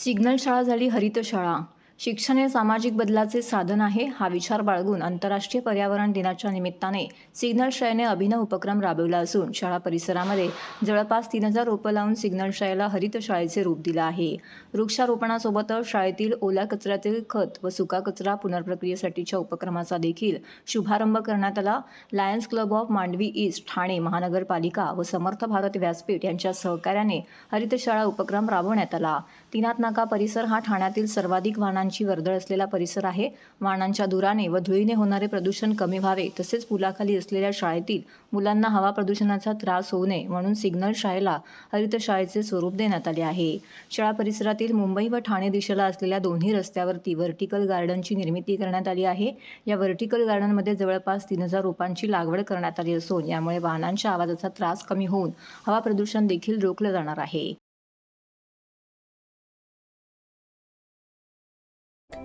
Signal शाळा झाली हरित शाळा. शिक्षण हे सामाजिक बदलाचे साधन आहे, हा विचार बाळगून आंतरराष्ट्रीय पर्यावरण दिनाच्या निमित्ताने सिग्नल शाळेने अभिनव उपक्रम राबवला असून शाळा परिसरामध्ये जवळपास 3000 रोपं लावून सिग्नल शाळेला हरित शाळेचे रूप दिलं आहे. वृक्षारोपणासोबतच शाळेतील ओल्या कचऱ्यातील खत व सुका कचरा पुनर्प्रक्रियेसाठीच्या उपक्रमाचा देखील शुभारंभ करण्यात आला. Lions club of Mandvi east, Thane महानगरपालिका व समर्थ भारत व्यासपीठ यांच्या सहकार्याने हरित शाळा उपक्रम राबवण्यात आला. तीनाथ नाका परिसर हा ठाण्यातील सर्वाधिक वाहनांची वर्दळ असलेला परिसर आहे. वाहनांच्या धुराने व धुळीने होणारे प्रदूषण कमी व्हावे तसेच पुलाखाली असलेल्या शाळेतील मुलांना हवा प्रदूषणाचा त्रास होऊ नये म्हणून सिग्नल शाळेला हरित शाळेचे स्वरूप देण्यात आले आहे. शाळा परिसरातील मुंबई व ठाणे दिशेला असलेल्या दोन्ही रस्त्यावरती व्हर्टिकल गार्डनची निर्मिती करण्यात आली आहे. या व्हर्टिकल गार्डनमध्ये जवळपास 3000 रोपांची लागवड करण्यात आली असून यामुळे वाहनांच्या आवाजाचा त्रास कमी होऊन हवा प्रदूषण देखील रोखलं जाणार आहे.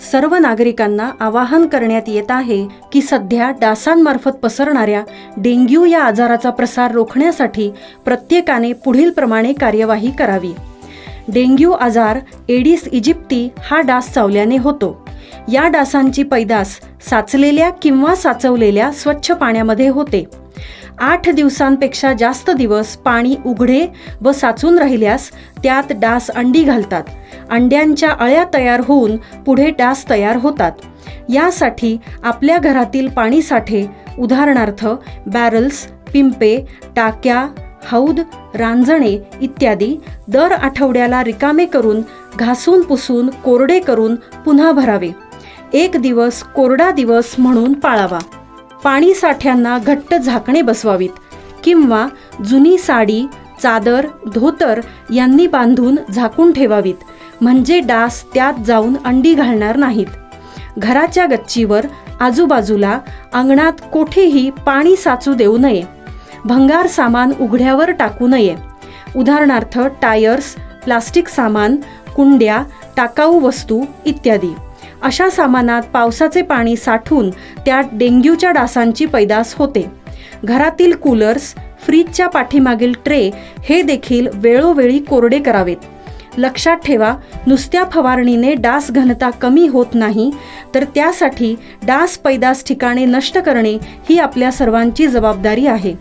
सर्व नागरिकांना आवाहन करण्यात येत आहे की सध्या डासांमार्फत पसरणाऱ्या डेंग्यू या आजाराचा प्रसार रोखण्यासाठी प्रत्येकाने पुढील प्रमाणे कार्यवाही करावी. डेंग्यू आजार एडिस इजिप्ती हा डास चावल्याने होतो. या डासांची पैदास साचलेल्या किंवा साचवलेल्या स्वच्छ पाण्यामध्ये होते. 8 दिवसांपेक्षा जास्त दिवस पाणी उघडे व साचून राहिल्यास त्यात डास अंडी घालतात. अंड्यांच्या अळ्या तयार होऊन पुढे डास तयार होतात. यासाठी आपल्या घरातील पाणीसाठे उदाहरणार्थ बॅरल्स, पिंपे, टाक्या, हौद, रांजणे इत्यादी दर आठवड्याला रिकामे करून घासून पुसून कोरडे करून पुन्हा भरावे. 1 दिवस कोरडा दिवस म्हणून पाळावा. पाणी साठ्यांना घट्ट झाकणे बसवावीत किंवा जुनी साडी, चादर, धोतर यांनी बांधून झाकून ठेवावीत, म्हणजे डास त्यात जाऊन अंडी घालणार नाहीत. घराच्या गच्चीवर, आजूबाजूला, अंगणात कोठेही पाणी साचू देऊ नये. भंगार सामान उघड्यावर टाकू नये. उदाहरणार्थ टायर्स, प्लास्टिक सामान, कुंड्या, टाकाऊ वस्तू इत्यादी. अशा सामानात पावसाचे पाणी साठून त्यात डेंग्यूच्या डासांची पैदास होते. घरातील कूलर्स, फ्रीजच्या पाठीमागील ट्रे हे देखील वेळोवेळी कोरडे करावेत. लक्षात ठेवा, नुसत्या फवारणीने डास घनता कमी होत नाही, तर त्यासाठी डास पैदास ठिकाणे नष्ट करणे ही आपल्या सर्वांची जबाबदारी आहे.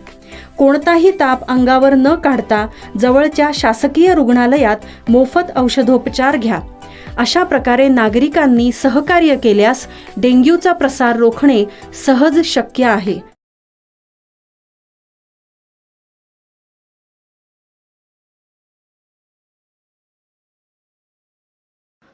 कोणताही ताप अंगावर न काढता जवळच्या शासकीय रुग्णालयात मोफत औषधोपचार घ्या. अशा प्रकारे नागरिकांनी सहकार्य केल्यास डेंग्यूचा प्रसार रोखणे सहज शक्य आहे.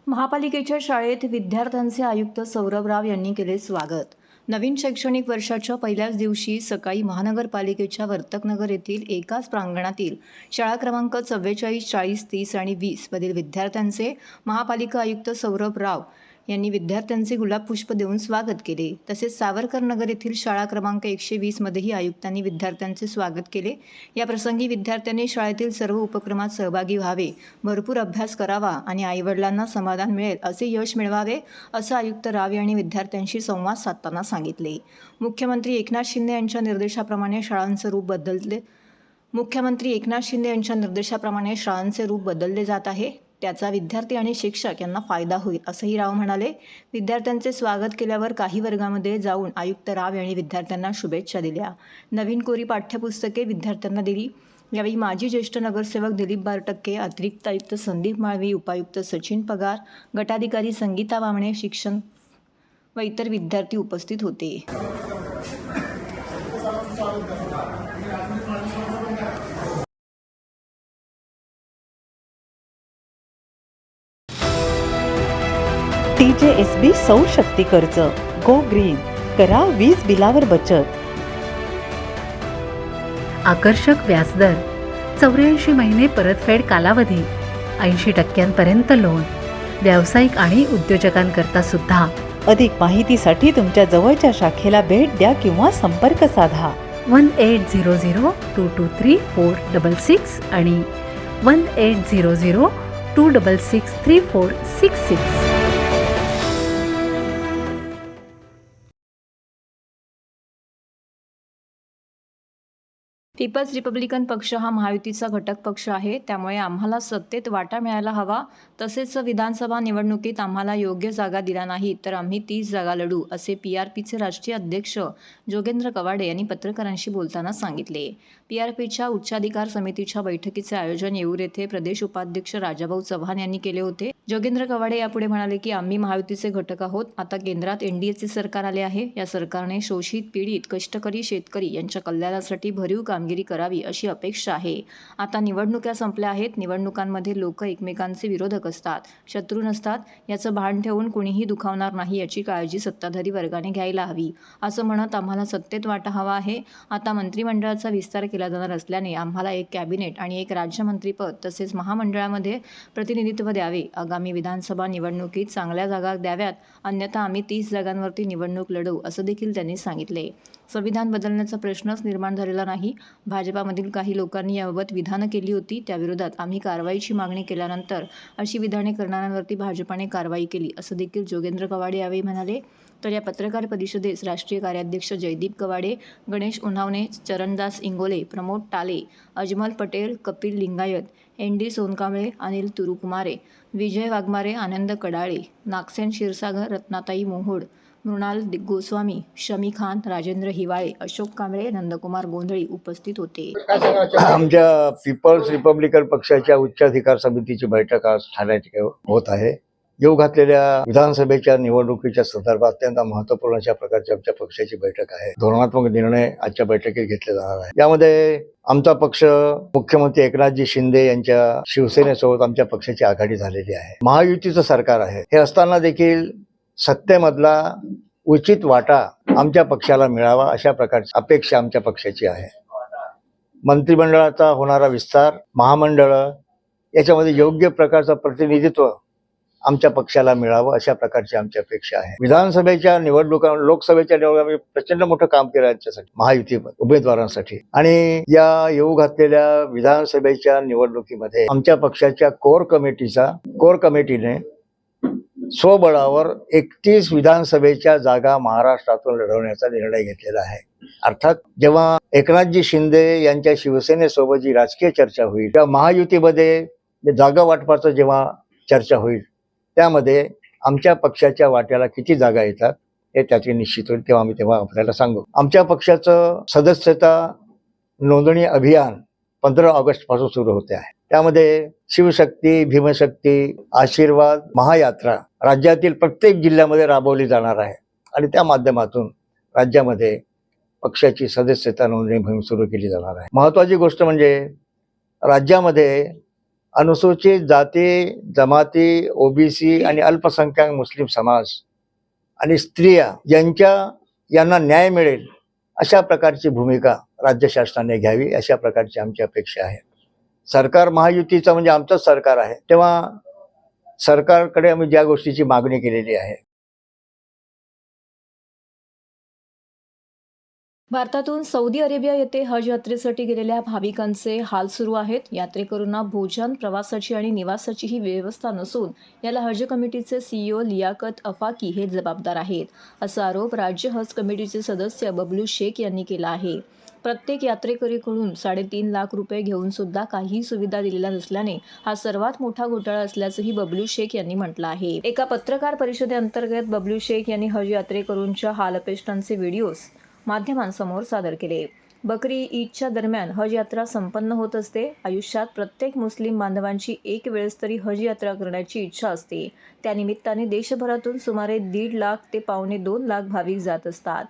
महापालिकेच्या शाळेत विद्यार्थ्यांचे आयुक्त सौरभ राव यांनी केले स्वागत. नवीन शैक्षणिक वर्षाच्या पहिल्याच दिवशी सकाळी महानगरपालिकेच्या वर्तकनगर येथील एकाच प्रांगणातील शाळा क्रमांक 44, 40, 30 आणि 20 मधील विद्यार्थ्यांचे महापालिका आयुक्त सौरभ राव यांनी विद्यार्थ्यांचे गुलाब पुष्प देऊन स्वागत केले. तसेच सावरकर नगर येथील शाळा क्रमांक 120 मध्येही आयुक्तांनी विद्यार्थ्यांचे स्वागत केले. या प्रसंगी विद्यार्थ्यांनी शाळेतील सर्व उपक्रमात सहभागी व्हावे, भरपूर अभ्यास करावा आणि आईवडिलांना समाधान मिळेल असे यश मिळवावे असं आयुक्त राव यांनी विद्यार्थ्यांशी संवाद साधताना सांगितले. मुख्यमंत्री एकनाथ शिंदे यांच्या निर्देशाप्रमाणे शाळांचे रूप बदलले जात आहे. त्याचा विद्यार्थी आणि शिक्षक यांना फायदा होईल असंही राव म्हणाले. विद्यार्थ्यांचे स्वागत केल्यावर काही वर्गामध्ये जाऊन आयुक्त राव यांनी विद्यार्थ्यांना शुभेच्छा दिल्या. नवीन कोरी पाठ्यपुस्तके विद्यार्थ्यांना दिली. यावेळी माजी ज्येष्ठ नगरसेवक दिलीप बारटक्के, अतिरिक्त आयुक्त संदीप माळवी, उपायुक्त सचिन पगार, गटाधिकारी संगीता वामणे, शिक्षण व इतर विद्यार्थी उपस्थित होते. TJSB सौर शक्ती कर्ज, गो ग्रीन, करा वीज बिलावर बचत. आकर्षक व्याजदर, 84 महिने परतफेड कालावधी, 80% लोन, व्यावसायिक आणि उद्योजकांकरता सुद्धा. अधिक माहितीसाठी तुमच्या जवळच्या शाखेला भेट द्या किंवा संपर्क साधा. 1800-223-466 आणि 1800-266-3466. पीपल्स रिपब्लिकन पक्ष हा महायुतीचा घटक पक्ष आहे, त्यामुळे आम्हाला सत्तेत वाटा मिळायला हवा. तसेच विधानसभा निवडणुकीत आम्हाला योग्य जागा दिला नाही तर आम्ही 30 जागा लढू, असे PRPचे राष्ट्रीय अध्यक्ष जोगेंद्र कवाडे यांनी पत्रकारांशी बोलताना सांगितले. PRPच्या उच्चाधिकार समितीच्या बैठकीचे आयोजन येऊर येथे प्रदेश उपाध्यक्ष राजाभाऊ चव्हाण यांनी केले होते. जोगेंद्र कवाडे यापुढे म्हणाले की आम्ही महायुतीचे घटक आहोत. आता केंद्रात NDAचे सरकार आले आहे. या सरकारने शोषित, पीडित, कष्टकरी शेतकरी यांच्या कल्याणासाठी भरीव कामगिरी करावी अशी अपेक्षा आहे. आता निवडणुका संपल्या आहेत. निवडणुकांमध्ये लोक एकमेकांचे विरोधक असतात, शत्रू नसतात. याचं भान ठेवून कुणीही दुखावणार नाही याची काळजी सत्ताधारी वर्गाने घ्यायला हवी, असं म्हणत आम्हाला सत्तेत वाटा हवा आहे. आता मंत्रिमंडळाचा विस्तार केला जाणार असल्याने आम्हाला एक कॅबिनेट आणि एक राज्यमंत्रीपद तसेच महामंडळामध्ये प्रतिनिधित्व द्यावे. आगामी विधानसभा निवडणुकीत चांगल्या जागा द्याव्यात, अन्यथा आम्ही 30 जागांवरती निवडणूक लढवू, असं देखील त्यांनी सांगितले. संविधान बदलण्याचा प्रश्नच निर्माण झालेला नाही. भाजपामधील काही लोकांनी याबाबत विधानं केली होती. त्याविरोधात आम्ही कारवाईची मागणी केल्यानंतर अशी विधाने करणाऱ्यांवरती भाजपाने कारवाई केली, असं देखील जोगेंद्र कवाडे यावेळी म्हणाले. तर या पत्रकार परिषदेस राष्ट्रीय कार्याध्यक्ष जयदीप कवाडे, गणेश उन्हावणे, चरणदास इंगोले, प्रमोद टाले, अजमल पटेल, कपिल लिंगायत, ND सोनकांबळे, अनिल तुरुकुमारे, विजय वाघमारे, आनंद कडाळे, नागसेन क्षीरसागर, रत्नाताई मोहोड, मृणाल गोस्वामी, शमी खान, राजेंद्र हिवाळे, अशोक कांबळे, नंदकुमार गोंधळी उपस्थित होते. आमच्या पीपल्स रिपब्लिकन पक्षाच्या उच्चाधिकार समितीची बैठक आज ठाण्यात होत आहे. येऊ घातलेल्या विधानसभेच्या निवडणुकीच्या संदर्भात अत्यंत महत्वपूर्ण अशा प्रकारची आमच्या पक्षाची बैठक आहे. धोरणात्मक निर्णय आजच्या बैठकीत घेतले जाणार आहे. यामध्ये आमचा पक्ष मुख्यमंत्री एकनाथजी शिंदे यांच्या शिवसेनेसोबत आमच्या पक्षाची आघाडी झालेली आहे. महायुतीचं सरकार आहे. हे असताना देखील सत्तेमधला उचित वाटा आमच्या पक्षाला मिळावा अशा प्रकारची अपेक्षा आमच्या पक्षाची आहे. मंत्रिमंडळाचा होणारा विस्तार, महामंडळ याच्यामध्ये योग्य प्रकारचं प्रतिनिधित्व आमच्या पक्षाला मिळावं अशा प्रकारची आमची अपेक्षा आहे. विधानसभेच्या निवडणुका, लोकसभेच्या निवडणुका प्रचंड मोठं काम केलं यांच्यासाठी, महायुती उमेदवारांसाठी. आणि या येऊ घातलेल्या विधानसभेच्या निवडणुकीमध्ये आमच्या पक्षाच्या कोर कमिटीने स्वबळावर 31 विधानसभेच्या जागा महाराष्ट्रातून लढवण्याचा निर्णय घेतलेला आहे. अर्थात जेव्हा एकनाथजी शिंदे यांच्या शिवसेनेसोबत जी राजकीय चर्चा होईल, त्या महायुतीमध्ये जागा वाटपाचं जेव्हा चर्चा होईल, त्यामध्ये आमच्या पक्षाच्या वाट्याला किती जागा येतात हे त्याचे निश्चित होईल. तेव्हा आपल्याला सांगू. आमच्या पक्षाचं सदस्यता नोंदणी अभियान 15 ऑगस्ट पासून सुरू होते आहे. त्यामध्ये शिवशक्ती, भीमशक्ती, आशीर्वाद, महायात्रा राज्यातील प्रत्येक जिल्ह्यामध्ये राबवली जाणार आहे. आणि त्या माध्यमातून राज्यामध्ये पक्षाची सदस्यता नोंदणी मोहीम सुरू केली जाणार आहे. महत्वाची गोष्ट म्हणजे राज्यामध्ये अनुसूचित जाती, जमाती, OBC आणि अल्पसंख्याक मुस्लिम समाज आणि स्त्रिया यांना न्याय मिळेल अशा प्रकारची भूमिका राज्य शासनाने घ्यावी अशा प्रकारची आमची अपेक्षा आहे. सरकार महायुतीचं म्हणजे आमचंच सरकार आहे, तेव्हा सरकारकडे आम्ही ज्या गोष्टीची मागणी केलेली आहे. भारतातून सौदी अरेबिया येथे हज यात्रेसाठी गेलेल्या भाविकांचे हाल सुरू आहेत. यात्रेकरूंना भोजन, प्रवासाची आणि निवासाचीही व्यवस्था नसून याला हज कमिटीचे CEO लियाकत अफाकी हे जबाबदार आहेत, असा आरोप राज्य हज कमिटीचे सदस्य बबलू शेख यांनी केला आहे. प्रत्येक यात्रेकरीकडून 3.5 लाख रुपये घेऊन सुद्धा काही सुविधा दिलेल्या नसल्याने हा सर्वात मोठा घोटाळा असल्याचंही बबलू शेख यांनी म्हटलं आहे. एका पत्रकार परिषदेअंतर्गत बबलू शेख यांनी हज यात्रेकरूंच्या हालअपेष्टांचे व्हिडिओज माध्यमांसमोर सादर केले. बकरी ईदच्या दरम्यान हज यात्रा संपन्न होत असते. आयुष्यात प्रत्येक मुस्लिम बांधवांची एक वेळेस तरी हज यात्रा करण्याची इच्छा असते. त्यानिमित्ताने देशभरातून सुमारे 1.5 लाख ते 1.25 लाख भाविक जात असतात.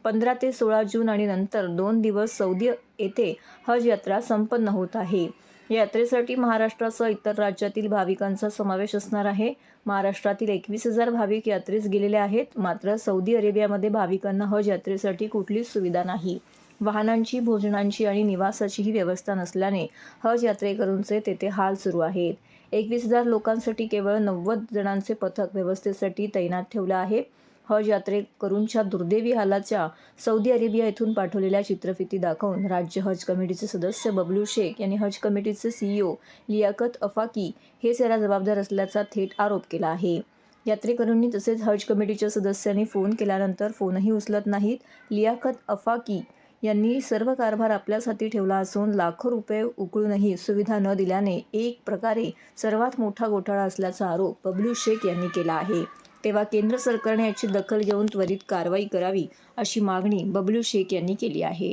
15 ते 16 जून आणि नंतर 2 दिवस सौदी येथे हज यात्रा संपन्न होत आहे. या यात्रेसाठी महाराष्ट्रासह इतर राज्यातील भाविकांचा समावेश असणार आहे. महाराष्ट्रातील 21,000 भाविक यात्रेस गेलेले आहेत. मात्र सौदी अरेबियामध्ये भाविकांना हज यात्रेसाठी कुठलीच सुविधा नाही. वाहनांची, भोजनांची आणि निवासाचीही व्यवस्था नसल्याने हज यात्रेकरूंचे तेथे हाल सुरू आहेत. 21,000 लोकांसाठी केवळ 90 जणांचे पथक व्यवस्थेसाठी तैनात ठेवलं आहे. हज यात्रेकरूंच्या दुर्दैवी हालाच्या सौदी अरेबिया येथून पाठवलेल्या चित्रफिती दाखवून राज्य हज कमिटीचे सदस्य बबलू शेख यांनी हज कमिटीचे CEO लियाकत अफाकी हेच याला जबाबदार असल्याचा थेट आरोप केला आहे. यात्रेकरूंनी तसेच हज कमिटीच्या सदस्यांनी फोन केल्यानंतर फोनही उचलत नाहीत. लियाकत अफाकी यांनी सर्व कारभार आपल्याच हाती ठेवला असून लाखो रुपये उकळूनही सुविधा न दिल्याने एक प्रकारे सर्वात मोठा घोटाळा असल्याचा आरोप बबलू शेख यांनी केला आहे। तेव्हा केंद्र सरकारने याची दखल घेऊन त्वरित कारवाई करावी अशी मागणी बबलू शेख यांनी केली आहे।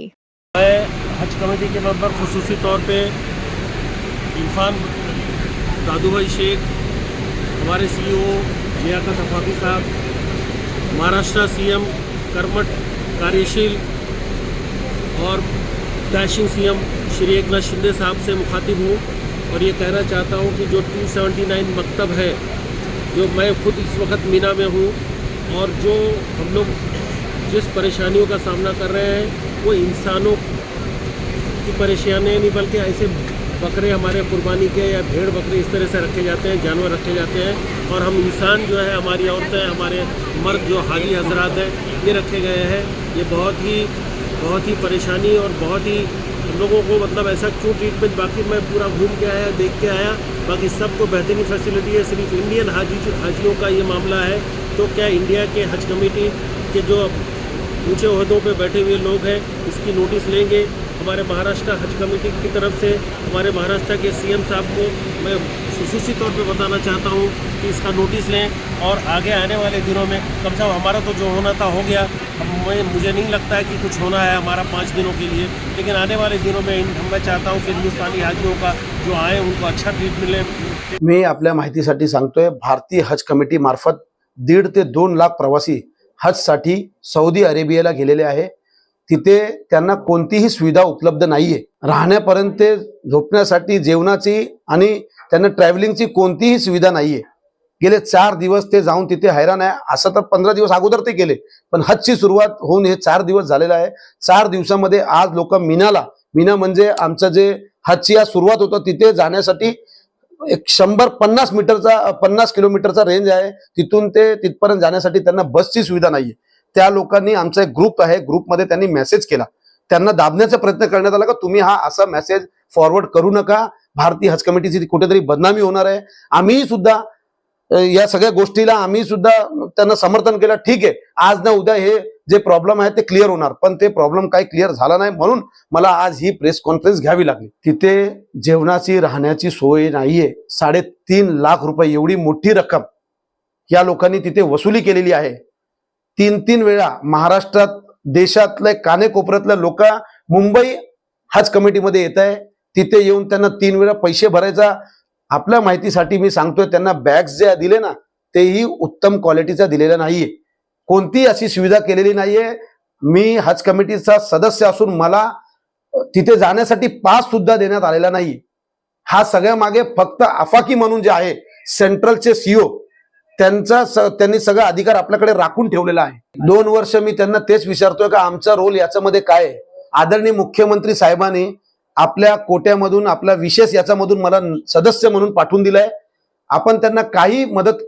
मैं हज कमेटी के मेंबर खुसूसी तौर पे इरफान दादू भाई शेख, हमारे CEO लियाकत अफाकी साहब, महाराष्ट्र CM कर्मठ कार्यशील और डैशिंग CM श्री एकनाथ शिंदे साहब से मुखातिब हूँ और ये कहना चाहता हूँ कि जो 279 मकतब है, जो मैं खुद इस वक्त मीना में हूँ और जो हम लोग जिस परेशानियों का सामना कर रहे हैं वो इंसानों की परेशानियाँ नहीं बल्कि ऐसे बकरे हमारे कुर्बानी के या भेड़ बकरे इस तरह से रखे जाते हैं, जानवर रखे जाते हैं और हम इंसान जो है, हमारी औरतें, हमारे मर्द जो हाजी हजरात हैं, ये रखे गए हैं। ये बहुत ही परेशानी और बहुत ही हम लोगों को मतलब ऐसा क्यों ट्रीटमेंट, बाकी मैं पूरा घूम के आया, देख के आया, बाकी सबको बेहतरीन फैसिलिटी है। सिर्फ इंडियन हाजियों का ये मामला है तो क्या इंडिया के हज कमेटी के जो ऊंचे ओहदों पे बैठे हुए लोग हैं इसकी नोटिस लेंगे। हमारे महाराष्ट्र हज कमेटी की तरफ से हमारे महाराष्ट्र के CM साहब को मैं खुसूसी तौर पे बताना चाहता हूँ कि इसका नोटिस लें और आगे आने वाले दिनों में कम से कम हमारा तो जो होना था हो गया। मुझे नहीं लगता है कि कुछ होना है हमारा 5 दिनों के लिए, लेकिन आने वाले दिनों में मैं चाहता हूँ कि हिंदुस्तानी हाजियों का जो आए उनको अच्छा ट्रीट मिले। मी आपल्या माहितीसाठी सांगतोय, भारतीय हज कमिटी मार्फत 1.5 ते 2 लाख प्रवासी हजसाठी सौदी अरेबियाला गेलेले आहे। तिथे त्यांना कोणतीही सुविधा उपलब्ध नाहीये, राहण्यापर्यंत झोपण्यासाठी, जेवणाची आणि त्यांना ट्रॅव्हलिंगची कोणतीही सुविधा नाहीये। गेले 4 दिवस ते जाऊन तिथे हैराण आहे। असं तर 15 दिवस अगोदर ते गेले, पण हजची सुरुवात होऊन हे 4 दिवस झालेला आहे। 4 दिवसामध्ये आज लोक मीना म्हणजे आमचं जे हजची आज सुरुवात होतं तिथे जाण्यासाठी एक 50 किलोमीटरचा रेंज आहे, तिथून ते तिथपर्यंत जाण्यासाठी त्यांना बसची सुविधा नाहीये। त्या लोकांनी आमचा एक ग्रुप आहे, ग्रुपमध्ये त्यांनी मेसेज केला, त्यांना दाबण्याचा प्रयत्न करण्यात आला का तुम्ही हा असा मेसेज फॉरवर्ड करू नका, भारतीय हज कमिटीची कुठेतरी बदनामी होणार आहे। आम्ही सुद्धा या सगळ्या गोष्टीला आम्ही सुद्धा त्यांना समर्थन केलं। ठीक आहे, आज ना उद्या हे जे प्रॉब्लेम आहे ते क्लिअर होणार, पण ते प्रॉब्लेम काही क्लिअर झाला नाही म्हणून मला आज ही प्रेस कॉन्फरन्स घ्यावी लागली। तिथे जेवणाची, राहण्याची सोय नाहीये। 3.5 लाख रुपये एवढी मोठी रक्कम या लोकांनी तिथे वसुली केलेली आहे। 3 वेळा महाराष्ट्रात, देशातले कानेकोपऱ्यातले लोक मुंबई हज कमिटीमध्ये येत आहे, तिथे येऊन त्यांना 3 वेळा पैसे भरायचा। आपल्या माहितीसाठी मी सांगतोय, त्यांना बॅग्स जे दिले ना तेही उत्तम क्वालिटीचा दिलेला नाहीये, कोणती अशी सुविधा केलेली नाहीये। मी हज कमिटीचा सदस्य असून मला तिथे जाण्यासाठी पास सुद्धा देण्यात आलेला नाही। हा सगळ्या मागे फक्त अफाकी म्हणून जे आहे सेंट्रलचे CEO त्यांनी सगळा अधिकार आपल्याकडे राखून ठेवलेला आहे। 2 वर्ष मी त्यांना तेच विचारतोय का आमचा रोल याच्यामध्ये काय आहे। आदरणीय मुख्यमंत्री साहेबांनी आपल्या कोट्यामधून, आपल्या विशेष याच्यामधून मला सदस्य म्हणून पाठवून दिलाय। आपण त्यांना काही मदत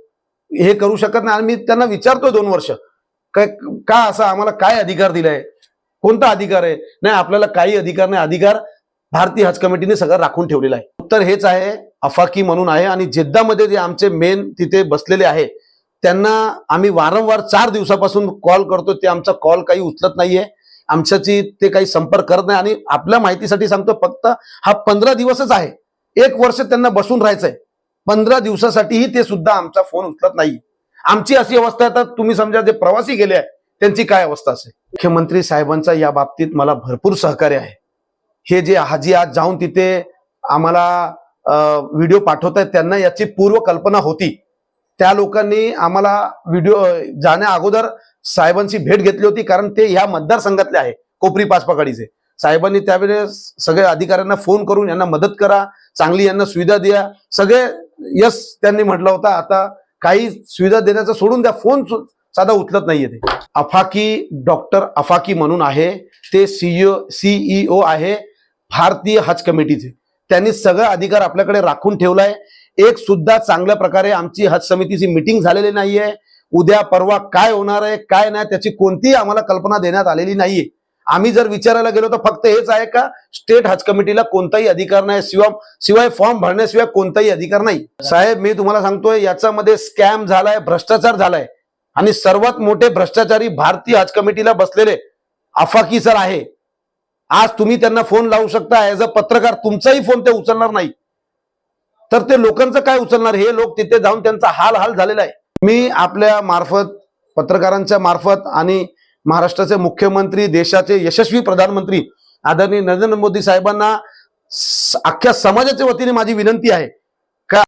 हे करू शकत नाही। आणि मी त्यांना विचारतोय 2 वर्ष का असा आम्हाला काय अधिकार दिलाय, कोणता अधिकार आहे। नाही, आपल्याला काही अधिकार नाही, अधिकार भारतीय हज कमिटीने सगळं राखून ठेवलेला आहे। उत्तर हेच आहे, अफाकी म्हणून आहे। आणि जेद्दामध्ये जे आमचे मेन तिथे बसलेले आहे त्यांना आम्ही वारंवार 4 दिवसापासून कॉल करतो, ते आमचा कॉल काही उचलत नाहीये, आमच्याशी ते काही संपर्क करत नाही। आणि आपल्या माहितीसाठी सांगतो, फक्त हा 15 दिवसच आहे, 1 वर्ष त्यांना बसून राहायचंय, 15 दिवसासाठीही ते सुद्धा आमचा फोन उचलत नाही। आमची अशी अवस्था आहे, तर तुम्ही समजा जे प्रवासी गेले आहे त्यांची काय अवस्था असेल। मुख्यमंत्री साहेबांचा या बाबतीत मला भरपूर सहकार्य आहे। हे जे हाजी आज जाऊन तिथे आम्हाला व्हिडिओ पाठवत आहेत त्यांना याची पूर्व कल्पना होती। त्या लोकांनी आम्हाला व्हिडिओ जाण्या अगोदर साहेबांची भेट घेतली होती, कारण ते ह्या मतदारसंघातले आहे, कोपरी पाचपकाडीचे। साहेबांनी त्यावेळेस सगळ्या अधिकाऱ्यांना फोन करून यांना मदत करा, चांगली यांना सुविधा द्या, सगळे यस त्यांनी म्हटलं होतं। आता काही सुविधा देण्याचं सोडून द्या, फोन साधा उचलत नाहीये ते। अफाकी, डॉक्टर अफाकी म्हणून आहे, ते CEO आहे भारतीय हज कमिटीचे। त्यांनी सगळा अधिकार आपल्याकडे राखून ठेवलाय। एक सुद्धा चांगल्या प्रकारे आमची हज समितीची मीटिंग झालेली नाहीये। उद्या परवा काय होणार आहे काय नाही त्याची कोणतीही आम्हाला कल्पना देण्यात आलेली नाहीये। आम्ही जर विचारायला गेलो तर फक्त हेच आहे का स्टेट हज कमिटीला कोणताही अधिकार नाही, शिवाय फॉर्म भरण्याशिवाय कोणताही अधिकार नाही। साहेब, मी तुम्हाला सांगतोय, याच्यामध्ये स्कॅम झालाय, भ्रष्टाचार झालाय, आणि सर्वात मोठे भ्रष्टाचारी भारतीय हज कमिटीला बसलेले अफाकी सर आहे। आज तुम्ही त्यांना फोन लावू शकता ऍज अ पत्रकार, तुमचाही फोन ते उचलणार नाही, तर ते लोकांचं काय उचलणार? हे लोक तिथे जाऊन त्यांचा हाल झालेला आहे. मी आपल्या मार्फत, पत्रकारांच्या मार्फत आणि महाराष्ट्राचे मुख्यमंत्री, देशाचे यशस्वी प्रधानमंत्री आदरणीय नरेंद्र मोदी साहेबांना अख्ख्या समाजाच्या वतीने माझी विनंती आहे का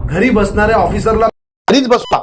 घरी बसणाऱ्या ऑफिसरला घरीच बसवा.